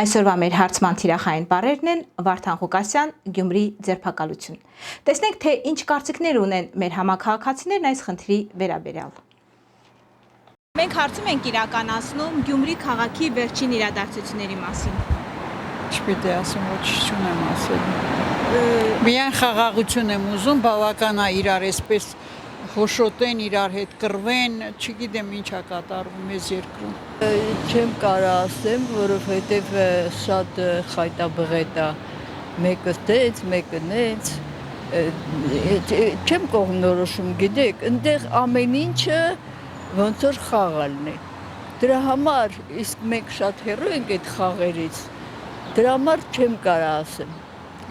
Այսօրվա մեր հարցման թիրախային բառերն են Վարդան Ղուկասյան, Գյումրի ձերբակալություն։ Տեսնենք, թե ինչ կարծիքներ ունեն մեր համաքաղաքացիներն այս խնդրի վերաբերյալ։ Մենք հարցում ենք իրականացնում Գյումրի քաղաքի վերջին իրադարձությունների մասին։ Չպիտի ասեմ, ոչինչ չունեմ ասել։ Միայն խաղաղություն եմ ուզում, բավական է իրար այսպես հոշոտեն, իրար հետ կռվեն, չգիտեմ ինչա կատարվում այս երկրում։ Չեմ կարող ասեմ, որովհետև շատ խայտաբղետ է, մեկը տեց, մեկը նեց, չեմ կողմնորոշում, գիտեք, այնտեղ ամեն ինչը ոնց որ խաղալն է։ Դրա համար, իսկ մենք շատ հեռու ենք այդ խաղերից, դրա համար չեմ կարող ասեմ։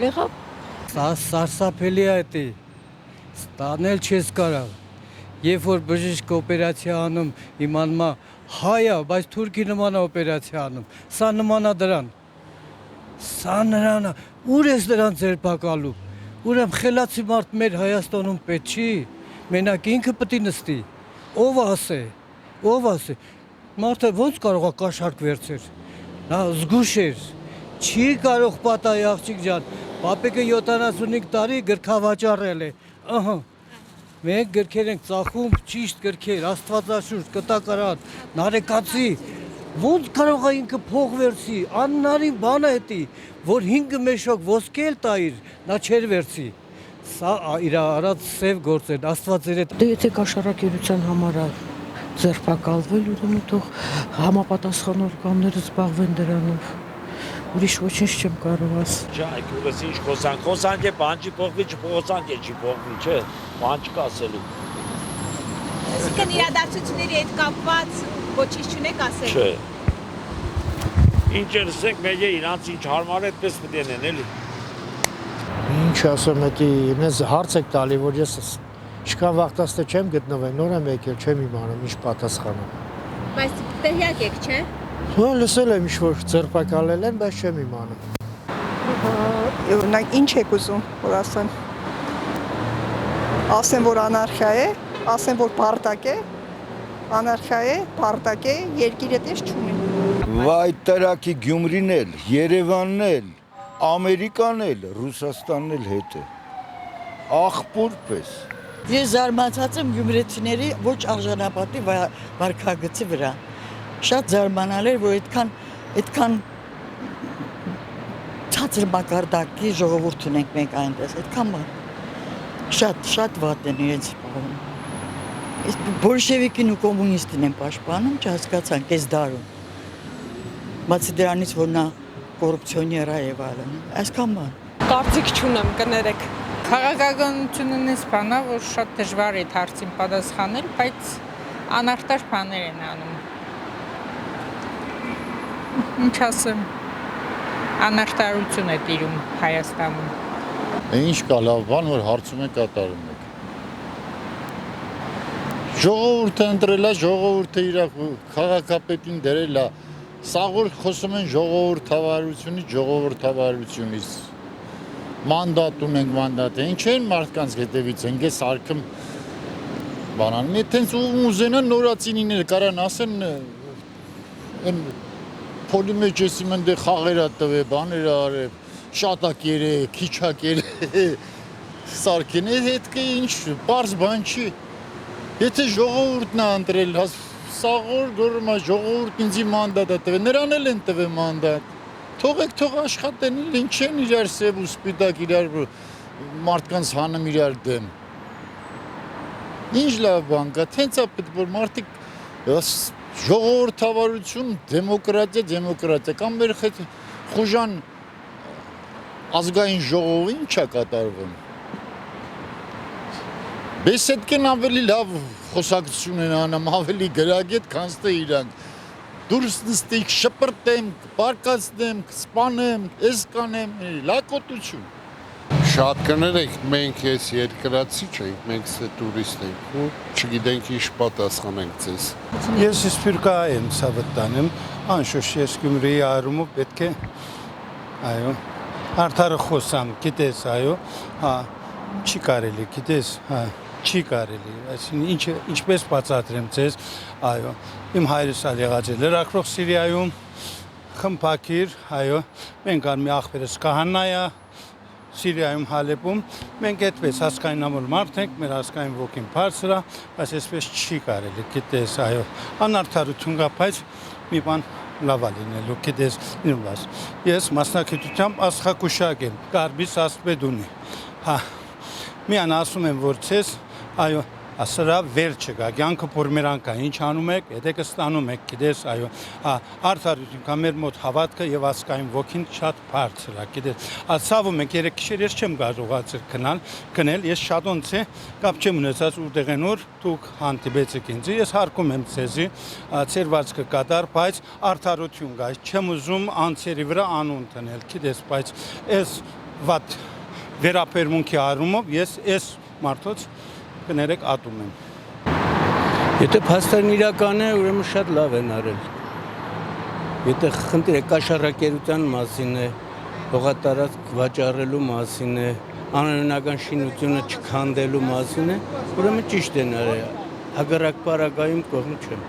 Եղավ։ Սարսափելի է դա։ Ստանել չես կարող։ Երբ որ բժիշկ օպերացիա անում, իմանում հայ է, բայց թուրքի նման է օպերացիա անում։ Սա նման է դրան։ Սա նրան է։ Ուր ես դրան ձերբակալում։ Ուրեմն խելացի մարդ մեր Հայաստանում պետք չի։ Մենակ ինքը պետք է նստի։ Ով ասե։ Ով ասե։ Մարդը ոնց կարող է կաշառք վերցեր։ Նա զգուշ էր։ Չի կարող պատահի աղջիկ ջան։ Պապիկը 75 տարի գրքավաճառել է։ Ահա։ Մենք գրքեր ենք ծախում, ճիշտ գրքեր, Աստվածաշունչ, կտակարան, Նարեկացի։ Ոնց կարող է ինքը փող վերցի, աննարին բան է դա, որ 5 մեշոք ոսկի էլ տայր, նա չեր վերցի։ Սա իր արած սև գործ է, Աստված իր հետ։ Դե եթե կաշառակերության համար է ձերբակալվել, ուրեմն թող համապատասխան օրգանները զբաղվեն դրանով։ Ուրիշ ոչինչ չեմ կարող ասել։ Ջայք, ուրս ինչ խոսանք է, բան չի փոխվի, չփոխանք է, չի փոխվի, չէ, բան չկա ասելու։ Այսինքն իրադարձությունների հետ կապված ոչինչ չունեք ասել։ Չէ։ Ինչ ասենք, մեկ է իրանց ինչ հարմար է, այդպես պետք է նեն, էլի։ Ինչ ասեմ, դա ինձ հարց եք տալի, որ ես ինչքան վաղտաստե չեմ գտնվել, նոր եմ եկել, չեմ իմանում ինչ պատասխանեմ։ Բայց տեղյակ եք, չէ՞։ Հա, լսել եմ ինչ-որ ձերբակալել են, բայց չեմ իմանում։ Օրինակ ինչ եք ուզում, որ ասեմ։ Ասեմ, որ անարխիա է, ասեմ, որ բարտակ է, անարխիա է, բարտակ է, երկիրը տես չունի։ Վայ տրակի Գյումրին էլ, Երևանն էլ, Ամերիկան էլ, Ռուսաստանն էլ հետ է։ Աղբոր պես։ Ես զարմացած եմ գյումրեցիների ոչ արժանապատի վարքագծի վրա։ Շատ զարմանալ էր, որ այդքան ցածր մակարդակի ժողովուրդ ունենք մենք այնտես, այդքան շատ վատ են իրենց պահում։ Իսկ բոլշևիկին ու կոմունիստին են պաշտպանում, չհասկացանք այս դարում։ Բացի դրանից, որ նա կոռուպցիոներ է եւ այլն, այսքան բան։ Կարծիք չունեմ, կներեք։ Քաղաքականությունն էս բանա, որ շատ դժվար է հարցին պատասխանել, բայց անարտար բաներ են անում։ Ինչ ասեմ, անարտարություն է տիրում Հայաստանում։ Ինչ կա լավ բան, որ հարցում է կատարում եք։ Ժողովուրդը ընտրել է, ժողովուրդը իր քաղաքապետին դրել է։ Սաղ խոսում են ժողովրդավարությունից։ Մանդատ ունենք, մանդատ է։ Ինչ են մարդկանց հետևից ենք, ես արկում բանանում։ Եթե ուզենան նորացինիներ կարան ասեն փոլի մեջ ես իմ ընդ խաղերա տվե, բաներ արև, շատակ երե, քիչակ երե, սարքեն, հետ կե ինչ, պարզ բան չի։ Եթե ժողովուրդն է ընտրել, սաղոր գորում է ժողովուրդ ինձի մանդատ է տվե, նրան էլ են տվե մանդատ։ Թողեք թող աշխատեն, ինչ են իրար սև ու սպիտակ, իրար մարդկանց հանում իրար դեմ։ Ինչ լավ բան կա, թենց է պետք որ մարդիկ ժողովրդավարություն, դեմոկրատիա, կամ մեր խուժան ազգային ժողովը ինչ է կատարվում։ Բեսեդկեն ավելի լավ խոսակցություն են անում, ավելի գրագետ, քան թե իրանք։ Դուրս նստենք, շպրտենք, պարկացնենք, սպանեմ, էս կանեմ, լակոտություն։ Շատ կներեք, մենք ես երկրացի չենք, մենք տուրիստ ենք ու չգիտենք ինչ պատասխանենք ձեզ։ Ես սպիրկայ եմ սավտան եմ, անշուշտ ես Գյումրիի առումով պետք է, այո, արդարը խոսամ, գիտես, այո, հա, չի կարելի, գիտես, հա, չի կարելի, այսինքն ինչպես բացատրեմ ձեզ, այո, իմ հայրս ալ եղած է լրագրող Սիրիայում, խմփակիր, այո, մենք ար մի ախպերս կահանայա Սիրիայում Հալեպում, մենք այդպես հասկայնամոլ մարդ ենք, մեր հասկային ոգին բարձր է, բայց այսպես չի կարելի, գիտես, այո, անարդարություն կա, բայց մի բան լավ է լինելու, գիտես, նույնպես։ Ես մասնակցությամբ աստղակուշակ եմ, կարբիս աստղետ ունի։ Հա, միան ասում եմ, որ ցես, այո, ասրա վերջը գա, կյանքը փորմերան կա, ինչ անում եք, հետեքը ստանում եք, գիտես, այո, արդարություն կա մեր մոտ հավատքը եւ ասկային ոգին շատ բարձր է, գիտես, ցավում եք երեք գիշեր ես չեմ կարողացել քնել, ես շատ ոնց է, կապ չեմ ունեցած որտեղ են որ դուք հանդիպեցիք ինձ, ես հարկում եմ ցեզի, ծերվածքը կատար, բայց արդարություն կա, չեմ ուզում անցերի վրա անուն տնել, գիտես, բայց այս վատ վերապերմունքի առումով ես այս մարդոց կներեք ատում եմ։ Եթե փաստերն իրական է, ուրեմն շատ լավ են արել։ Եթե խնդիրը կաշառակերության մասին է, հողատարածք վաճառելու մասին է, անօրինական շինությունը չքանդելու մասին է, ուրեմն ճիշտ են արել։ Հակառակ պարագայում կողմ չեմ։